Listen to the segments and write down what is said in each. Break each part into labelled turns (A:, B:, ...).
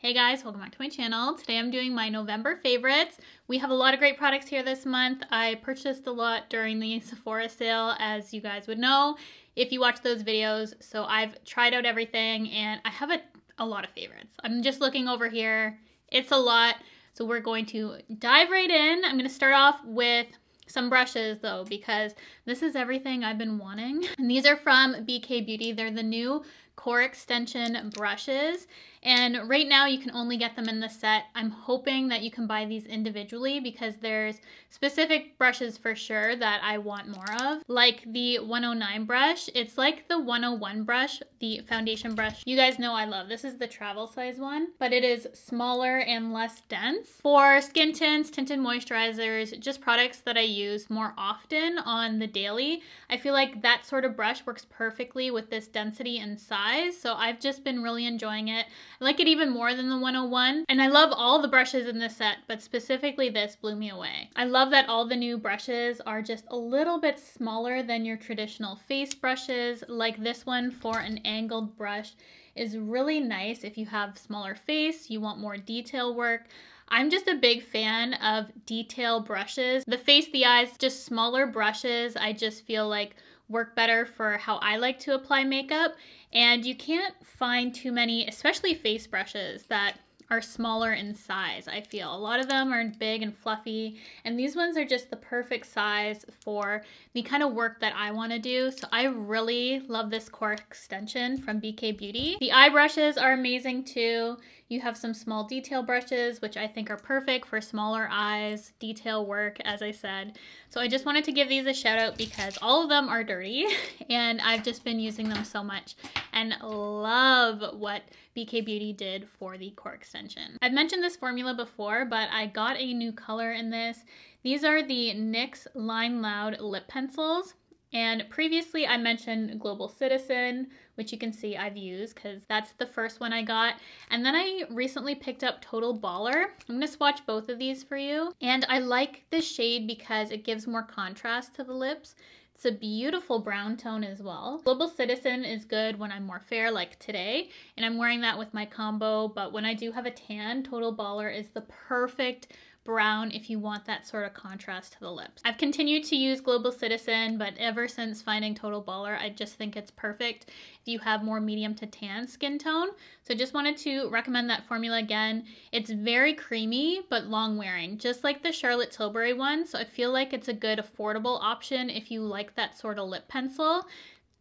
A: Hey guys, welcome back to my channel. Today I'm doing my November favorites. We have a lot of great products here this month. I purchased a lot during the Sephora sale, as you guys would know if you watch those videos. So I've tried out everything and I have a lot of favorites. I'm just looking over here. It's a lot. So we're going to dive right in. I'm going to start off with some brushes though, because this is everything I've been wanting. And these are from BK Beauty. They're the new core extension brushes. And right now you can only get them in the set. I'm hoping that you can buy these individually because there's specific brushes for sure that I want more of. Like the 109 brush. It's like the 101 brush, the foundation brush. You guys know I love. This is the travel size one, but it is smaller and less dense. For skin tints, tinted moisturizers, just products that I use more often on the daily, I feel like that sort of brush works perfectly with this density and size. So I've just been really enjoying it. I like it even more than the 101. And I love all the brushes in this set, but specifically this blew me away. I love that all the new brushes are just a little bit smaller than your traditional face brushes. Like this one for an angled brush is really nice if you have smaller face, you want more detail work. I'm just a big fan of detail brushes. The face, the eyes, just smaller brushes I just feel like work better for how I like to apply makeup. And you can't find too many, especially face brushes, that are smaller in size, I feel. A lot of them are big and fluffy, and these ones are just the perfect size for the kind of work that I want to do. So I really love this core extension from BK Beauty. The eye brushes are amazing too. You have some small detail brushes, which I think are perfect for smaller eyes, detail work, as I said. So I just wanted to give these a shout out because all of them are dirty and I've just been using them so much and love what BK Beauty did for the core extension. I've mentioned this formula before, but I got a new color in this. These are the NYX Line Loud lip pencils. And previously I mentioned Global Citizen, which you can see I've used because that's the first one I got. And then I recently picked up Total Baller. I'm going to swatch both of these for you. And I like this shade because it gives more contrast to the lips. It's a beautiful brown tone as well. Global Citizen is good when I'm more fair like today, and I'm wearing that with my combo, but when I do have a tan, Total Baller is the perfect brown if you want that sort of contrast to the lips. I've continued to use Global Citizen, but ever since finding Total Baller, I just think it's perfect if you have more medium to tan skin tone. So just wanted to recommend that formula again. It's very creamy, but long wearing, just like the Charlotte Tilbury one. So I feel like it's a good affordable option if you like that sort of lip pencil.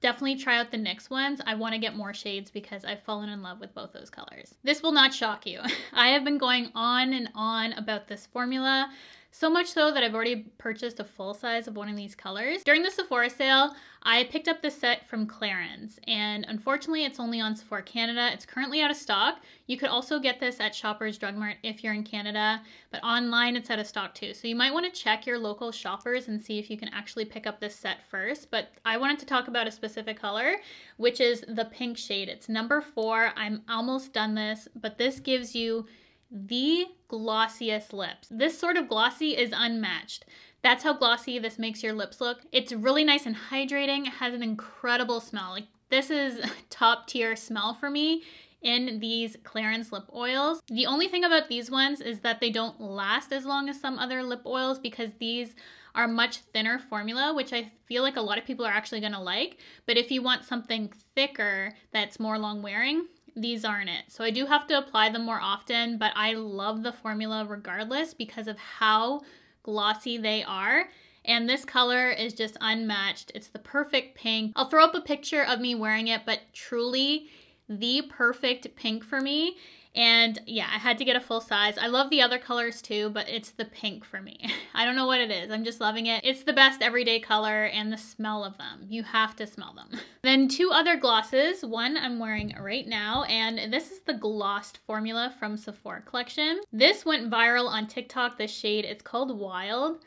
A: Definitely try out the NYX ones. I want to get more shades because I've fallen in love with both those colors. This will not shock you. I have been going on and on about this formula, so much so that I've already purchased a full size of one of these colors. During the Sephora sale, I picked up this set from Clarins, and unfortunately it's only on Sephora Canada. It's currently out of stock. You could also get this at Shoppers Drug Mart if you're in Canada, but online it's out of stock too. So you might want to check your local Shoppers and see if you can actually pick up this set first. But I wanted to talk about a specific color, which is the pink shade. It's number 4. I'm almost done this, but this gives you the glossiest lips. This sort of glossy is unmatched. That's how glossy this makes your lips look. It's really nice and hydrating. It has an incredible smell. Like, this is top tier smell for me in these Clarins lip oils. The only thing about these ones is that they don't last as long as some other lip oils because these are much thinner formula, which I feel like a lot of people are actually gonna like. But if you want something thicker that's more long wearing, these aren't it. So I do have to apply them more often, but I love the formula regardless because of how glossy they are. And this color is just unmatched. It's the perfect pink. I'll throw up a picture of me wearing it, but truly the perfect pink for me. And yeah, I had to get a full size. I love the other colors too, but it's the pink for me. I don't know what it is. I'm just loving it. It's the best everyday color, and the smell of them. You have to smell them. Then 2 other glosses. One I'm wearing right now, and this is the Glossed formula from Sephora collection. This went viral on TikTok, this shade. It's called Wild,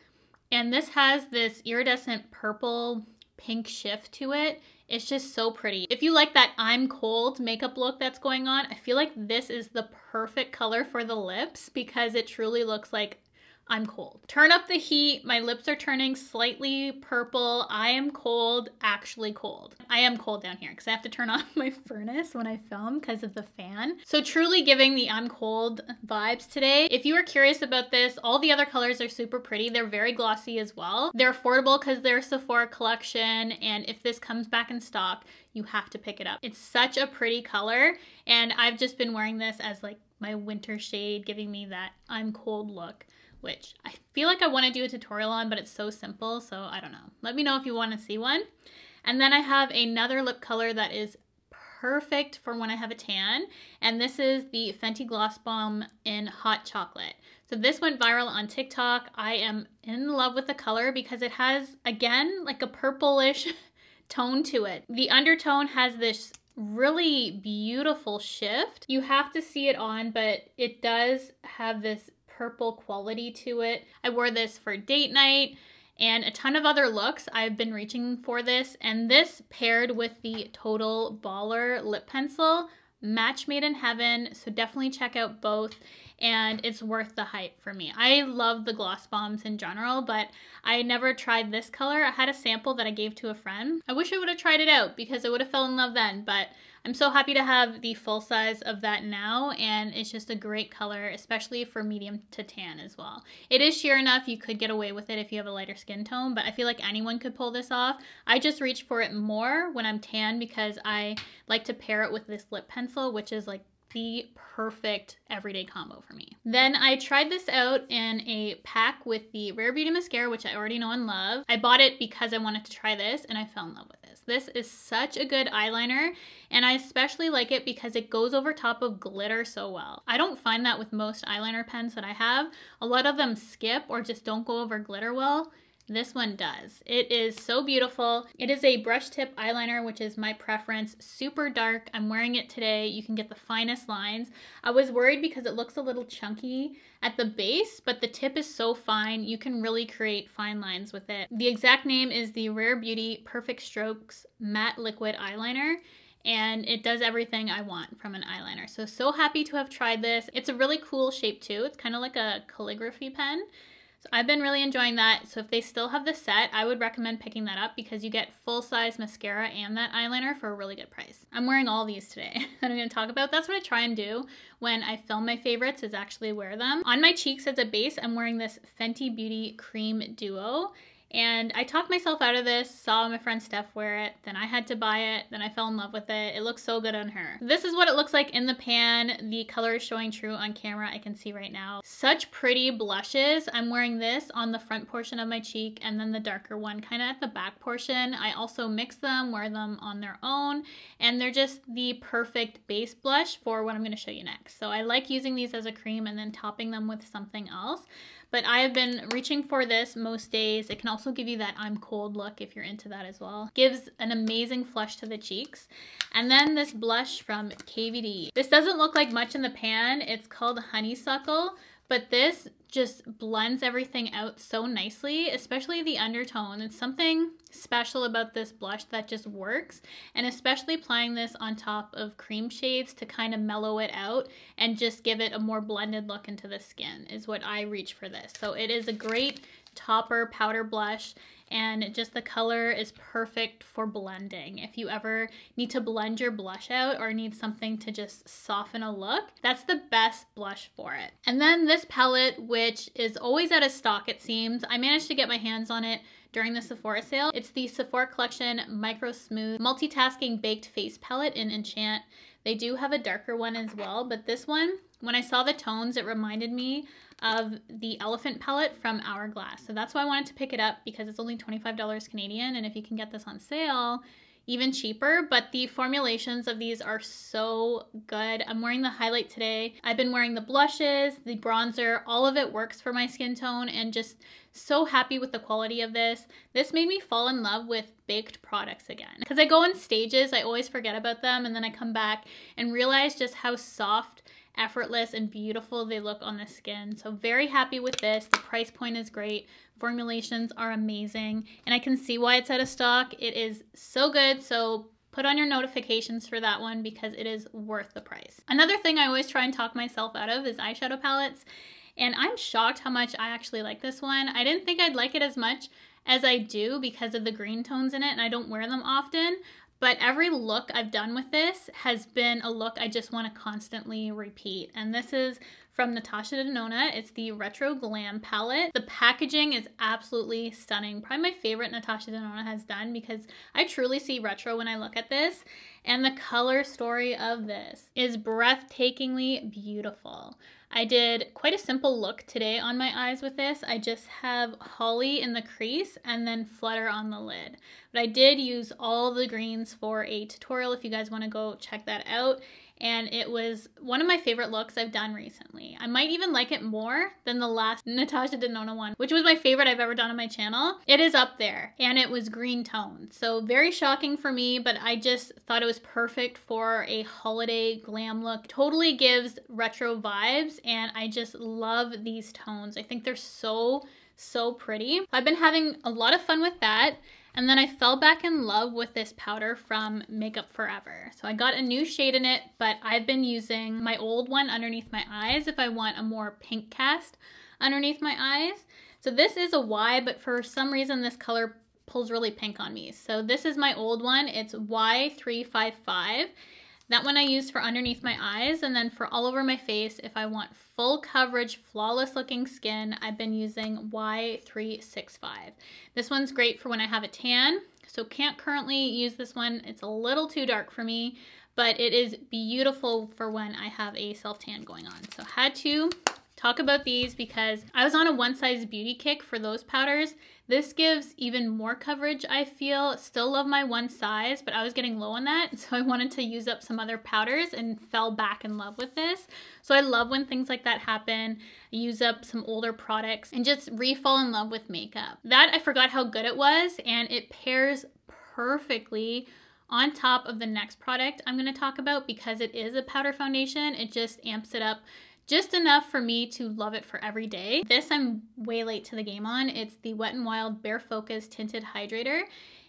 A: and this has this iridescent purple pink shift to it. It's just so pretty. If you like that I'm cold makeup look that's going on, I feel like this is the perfect color for the lips because it truly looks like I'm cold. Turn up the heat. My lips are turning slightly purple. I am cold, actually cold. I am cold down here because I have to turn on my furnace when I film because of the fan. So truly giving the I'm cold vibes today. If you are curious about this, all the other colors are super pretty. They're very glossy as well. They're affordable because they're a Sephora collection, and if this comes back in stock, you have to pick it up. It's such a pretty color, and I've just been wearing this as like my winter shade, giving me that I'm cold look, which I feel like I want to do a tutorial on, but it's so simple, so I don't know. Let me know if you want to see one. And then I have another lip color that is perfect for when I have a tan, and this is the Fenty Gloss Bomb in Hot Chocolate. So this went viral on TikTok. I am in love with the color because it has, again, like a purplish tone to it. The undertone has this really beautiful shift. You have to see it on, but it does have this purple quality to it. I wore this for date night and a ton of other looks. I've been reaching for this, and this paired with the Total Baller lip pencil, match made in heaven. So definitely check out both, and it's worth the hype for me. I love the gloss bombs in general, but I never tried this color. I had a sample that I gave to a friend. I wish I would have tried it out because I would have fell in love then, but I'm so happy to have the full size of that now, and it's just a great color, especially for medium to tan as well. It is sheer enough you could get away with it if you have a lighter skin tone, but I feel like anyone could pull this off. I just reach for it more when I'm tan because I like to pair it with this lip pencil, which is like the perfect everyday combo for me. Then I tried this out in a pack with the Rare Beauty mascara, which I already know and love. I bought it because I wanted to try this, and I fell in love with this. This is such a good eyeliner, and I especially like it because it goes over top of glitter so well. I don't find that with most eyeliner pens that I have. A lot of them skip or just don't go over glitter well. This one does. It is so beautiful. It is a brush tip eyeliner, which is my preference. Super dark. I'm wearing it today. You can get the finest lines. I was worried because it looks a little chunky at the base, but the tip is so fine. You can really create fine lines with it. The exact name is the Rare Beauty Perfect Strokes Matte Liquid Eyeliner, and it does everything I want from an eyeliner. So happy to have tried this. It's a really cool shape too. It's kind of like a calligraphy pen. So I've been really enjoying that. So if they still have the set, I would recommend picking that up because you get full-size mascara and that eyeliner for a really good price. I'm wearing all these today that I'm going to talk about. That's what I try and do when I film my favorites, is actually wear them. On my cheeks as a base, I'm wearing this Fenty Beauty Cream Duo. And I talked myself out of this, saw my friend Steph wear it, then I had to buy it, then I fell in love with it. It looks so good on her. This is what it looks like in the pan. The color is showing true on camera, I can see right now. Such pretty blushes. I'm wearing this on the front portion of my cheek and then the darker one kind of at the back portion. I also mix them, wear them on their own, and they're just the perfect base blush for what I'm going to show you next. So I like using these as a cream and then topping them with something else. But I have been reaching for this most days. It can also give you that I'm cold look if you're into that as well. Gives an amazing flush to the cheeks. And then this blush from KVD. This doesn't look like much in the pan. It's called Honeysuckle, but this just blends everything out so nicely, especially the undertone. It's something special about this blush that just works, and especially applying this on top of cream shades to kind of mellow it out and just give it a more blended look into the skin is what I reach for this. So it is a great topper powder blush, and just the color is perfect for blending. If you ever need to blend your blush out or need something to just soften a look, that's the best blush for it. And then this palette, which is always out of stock it seems. I managed to get my hands on it during the Sephora sale. It's the Sephora Collection Micro Smooth Multitasking Baked Face Palette in Enchant. They do have a darker one as well, but this one, when I saw the tones, it reminded me of the Elephant palette from Hourglass. So that's why I wanted to pick it up, because it's only $25 Canadian, and if you can get this on sale, even cheaper. But the formulations of these are so good. I'm wearing the highlight today. I've been wearing the blushes, the bronzer, all of it works for my skin tone, and just so happy with the quality of this. This made me fall in love with baked products again. Because I go in stages, I always forget about them, and then I come back and realize just how soft, effortless, and beautiful they look on the skin. So very happy with this. The price point is great. Formulations are amazing, and I can see why it's out of stock. It is so good, so put on your notifications for that one because it is worth the price. Another thing I always try and talk myself out of is eyeshadow palettes. and I'm shocked how much I actually like this one. I didn't think I'd like it as much as I do because of the green tones in it, and I don't wear them often. But every look I've done with this has been a look I just want to constantly repeat. And this is from Natasha Denona. It's the Retro Glam palette. The packaging is absolutely stunning. Probably my favorite Natasha Denona has done because I truly see retro when I look at this. And the color story of this is breathtakingly beautiful. I did quite a simple look today on my eyes with this. I just have holly in the crease and then flutter on the lid. But I did use all the greens for a tutorial if you guys want to go check that out. And it was one of my favorite looks I've done recently. I might even like it more than the last Natasha Denona one, which was my favorite I've ever done on my channel. It is up there, and it was green toned. So very shocking for me, but I just thought it was perfect for a holiday glam look. Totally gives retro vibes, and I just love these tones. I think they're so pretty. I've been having a lot of fun with that. And then I fell back in love with this powder from Makeup Forever. So I got a new shade in it, but I've been using my old one underneath my eyes if I want a more pink cast underneath my eyes. So this is a Y, but for some reason this color pulls really pink on me. So this is my old one. It's Y355. That one I use for underneath my eyes, and then for all over my face, if I want full coverage, flawless looking skin, I've been using Y365. This one's great for when I have a tan, so can't currently use this one. It's a little too dark for me, but it is beautiful for when I have a self-tan going on. So had to talk about these because I was on a one size beauty kick for those powders. This gives even more coverage, I feel. Still love my one size, but I was getting low on that, so I wanted to use up some other powders and fell back in love with this. So I love when things like that happen. I use up some older products and just re-fall in love with makeup. That I forgot how good it was, and it pairs perfectly on top of the next product I'm going to talk about because it is a powder foundation. It just amps it up just enough for me to love it for every day. This I'm way late to the game on. It's the Wet n Wild Bare Focus Tinted Hydrator.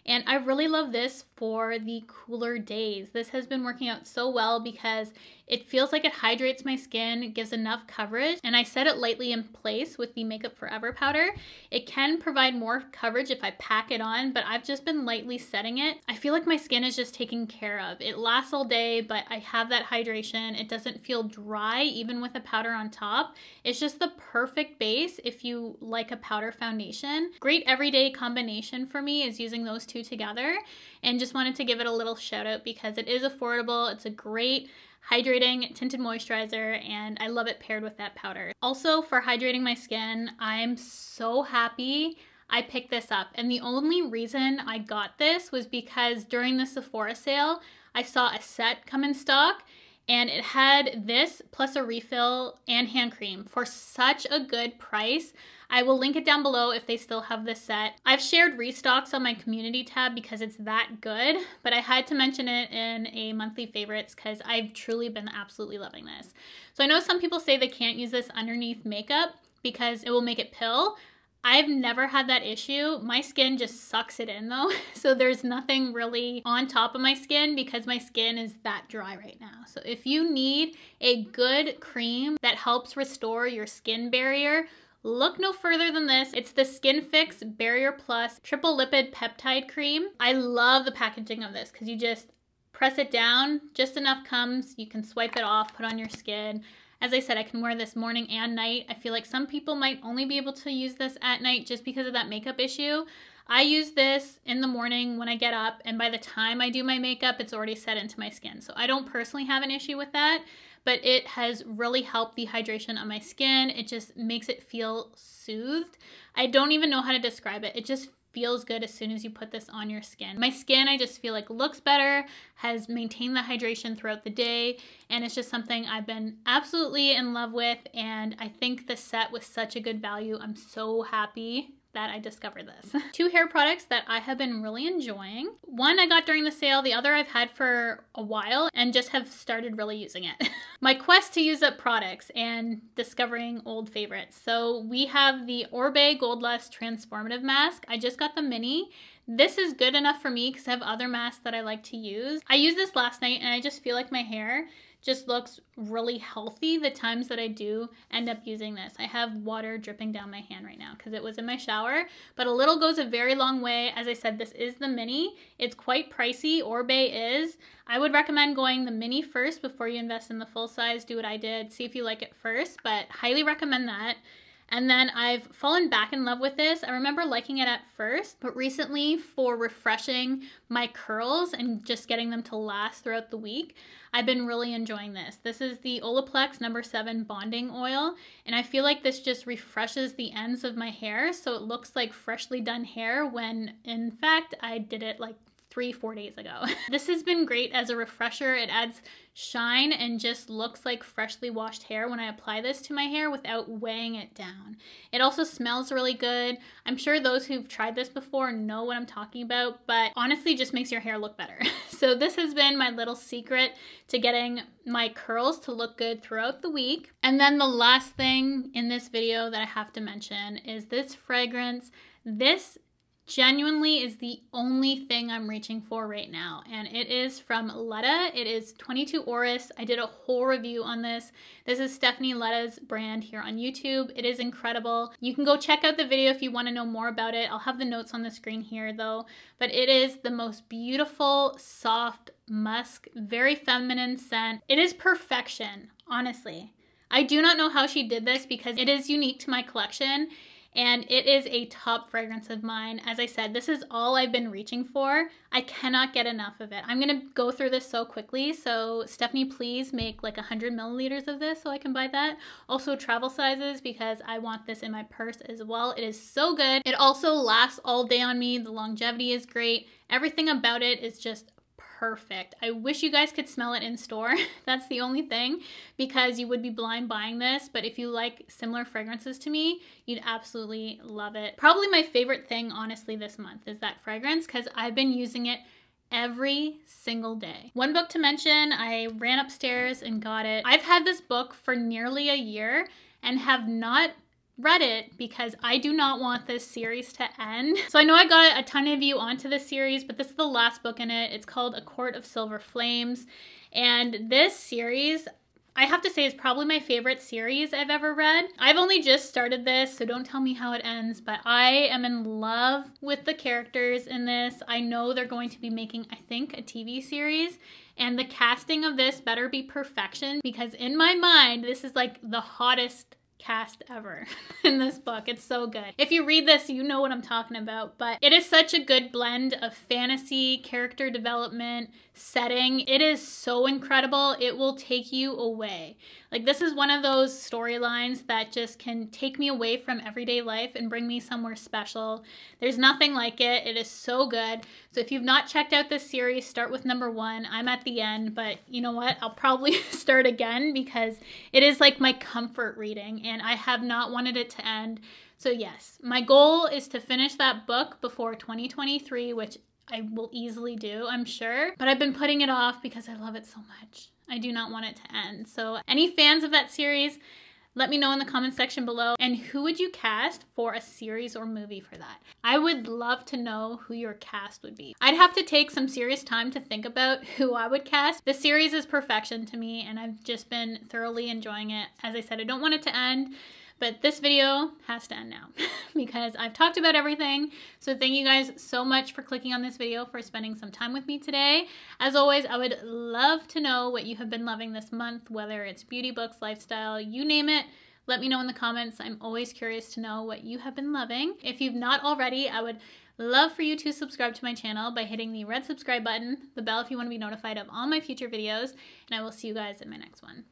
A: And I really love this for the cooler days. This has been working out so well because it feels like it hydrates my skin, gives enough coverage, and I set it lightly in place with the Makeup Forever powder. It can provide more coverage if I pack it on, but I've just been lightly setting it. I feel like my skin is just taken care of. It lasts all day, but I have that hydration. It doesn't feel dry even with a powder on top. It's just the perfect base if you like a powder foundation. Great everyday combination for me is using those two together, and just wanted to give it a little shout out because it is affordable. It's a great hydrating tinted moisturizer, and I love it paired with that powder. Also, for hydrating my skin, I'm so happy I picked this up, and the only reason I got this was because during the Sephora sale I saw a set come in stock, and it had this plus a refill and hand cream for such a good price. I will link it down below if they still have this set. I've shared restocks on my community tab because it's that good, but I had to mention it in a monthly favorites because I've truly been absolutely loving this. So I know some people say they can't use this underneath makeup because it will make it pill. I've never had that issue. My skin just sucks it in though. So there's nothing really on top of my skin because my skin is that dry right now. So if you need a good cream that helps restore your skin barrier, look no further than this. It's the Skin Fix Barrier Plus Triple Lipid Peptide Cream. I love the packaging of this because you just press it down, just enough comes, you can swipe it off, put on your skin. As I said, I can wear this morning and night. I feel like some people might only be able to use this at night just because of that makeup issue. I use this in the morning when I get up, and by the time I do my makeup, it's already set into my skin. So I don't personally have an issue with that, but it has really helped the hydration on my skin. It just makes it feel soothed. I don't even know how to describe it. It just feels good as soon as you put this on your skin. My skin, I just feel like looks better, has maintained the hydration throughout the day, and it's just something I've been absolutely in love with, and I think the set was such a good value. I'm so happy that I discovered this. Two hair products that I have been really enjoying. One I got during the sale, the other I've had for a while and just have started really using it. My quest to use up products and discovering old favorites. So we have the Orbe Goldlust Transformative Mask. I just got the mini. This is good enough for me because I have other masks that I like to use. I used this last night and I just feel like my hair just looks really healthy the times that I do end up using this. I have water dripping down my hand right now because it was in my shower, but a little goes a very long way. As I said, this is the mini. It's quite pricey, Oribe is. I would recommend going the mini first before you invest in the full size. Do what I did, see if you like it first, but highly recommend that. And then I've fallen back in love with this. I remember liking it at first, but recently for refreshing my curls and just getting them to last throughout the week, I've been really enjoying this. This is the Olaplex No. 7 Bonding Oil, and I feel like this just refreshes the ends of my hair so it looks like freshly done hair when in fact I did it like 3-4 days ago. This has been great as a refresher. It adds shine and just looks like freshly washed hair when I apply this to my hair without weighing it down. It also smells really good. I'm sure those who've tried this before know what I'm talking about, but honestly just makes your hair look better. So this has been my little secret to getting my curls to look good throughout the week. And then the last thing in this video that I have to mention is this fragrance. This genuinely is the only thing I'm reaching for right now, and it is from Letta. It is 22 Orris. I did a whole review on this. This is Stephanie Letta's brand here on YouTube. It is incredible. You can go check out the video if you want to know more about it. I'll have the notes on the screen here though, but it is the most beautiful, soft musk, very feminine scent. It is perfection, honestly. I do not know how she did this because it is unique to my collection. And it is a top fragrance of mine. As I said, this is all I've been reaching for. I cannot get enough of it. I'm gonna go through this so quickly. So Stephanie, please make like 100 milliliters of this so I can buy that. Also travel sizes because I want this in my purse as well. It is so good. It also lasts all day on me. The longevity is great. Everything about it is just perfect. I wish you guys could smell it in store. That's the only thing, because you would be blind buying this, but if you like similar fragrances to me, you'd absolutely love it. Probably my favorite thing, honestly, this month is that fragrance because I've been using it every single day. One book to mention, I ran upstairs and got it. I've had this book for nearly a year and have not read it because I do not want this series to end. So I know I got a ton of you onto this series, but this is the last book in it. It's called A Court of Silver Flames. And this series, I have to say, is probably my favorite series I've ever read. I've only just started this, so don't tell me how it ends, but I am in love with the characters in this. I know they're going to be making, I think, a TV series, and the casting of this better be perfection because in my mind, this is like the hottest cast ever in this book. It's so good. If you read this, you know what I'm talking about, but it is such a good blend of fantasy, character development, setting. It is so incredible. It will take you away. Like, this is one of those storylines that just can take me away from everyday life and bring me somewhere special. There's nothing like it. It is so good. So if you've not checked out this series, start with number 1. I'm at the end, but you know what? I'll probably start again because it is like my comfort reading and I have not wanted it to end. So yes, my goal is to finish that book before 2023, which I will easily do, I'm sure. But I've been putting it off because I love it so much. I do not want it to end. So any fans of that series, let me know in the comments section below. And who would you cast for a series or movie for that? I would love to know who your cast would be. I'd have to take some serious time to think about who I would cast. The series is perfection to me and I've just been thoroughly enjoying it. As I said, I don't want it to end. But this video has to end now because I've talked about everything. So thank you guys so much for clicking on this video, for spending some time with me today. As always, I would love to know what you have been loving this month, whether it's beauty, books, lifestyle, you name it. Let me know in the comments. I'm always curious to know what you have been loving. If you've not already, I would love for you to subscribe to my channel by hitting the red subscribe button, the bell if you want to be notified of all my future videos, and I will see you guys in my next one.